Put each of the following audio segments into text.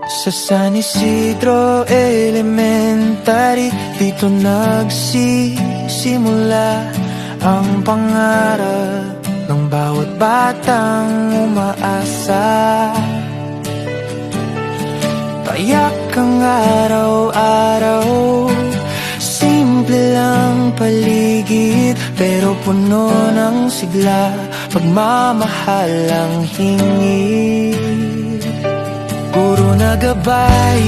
Sa San Isidro Elementary, dito nagsisimula ang pangarap ng bawat batang umaasa. Payak ang araw-araw, simple lang paligid, pero puno ng sigla, pagmamahal ang hingid. Puro na gabay,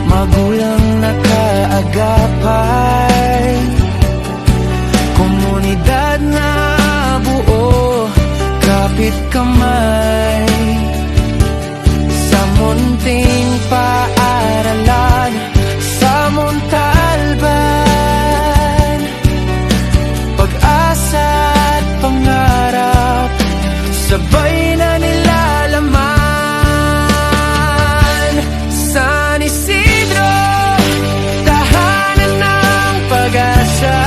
magulang nakaagapay, komunidad na buo, kapit kamay. Sa munting paaralan, sa Montalban, pag-asa at pangarap, sabay na nilalaman. San Isidro, tahanan ng pag-asa,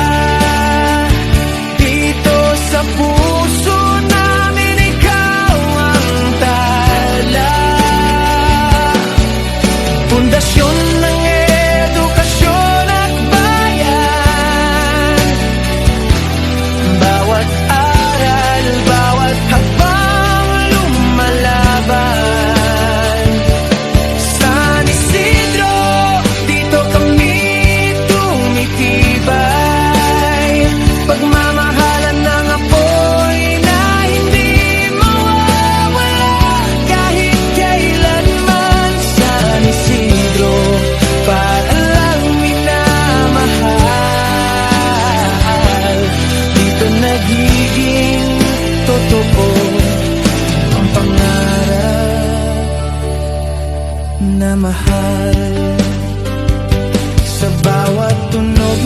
dito sa puso namin ikaw ang tala. Pundasyon ng edukasyon at bayan, bawat aral, bawat hakbang lumalaban. San Isidro, dito kami tumitibay, pagmamahalan ng apoy na hindi mawawala kahit kailanman. San Isidro, para lang minamahal, dito nagiging totoo ang pangarap na mahal. Sa bawat tunog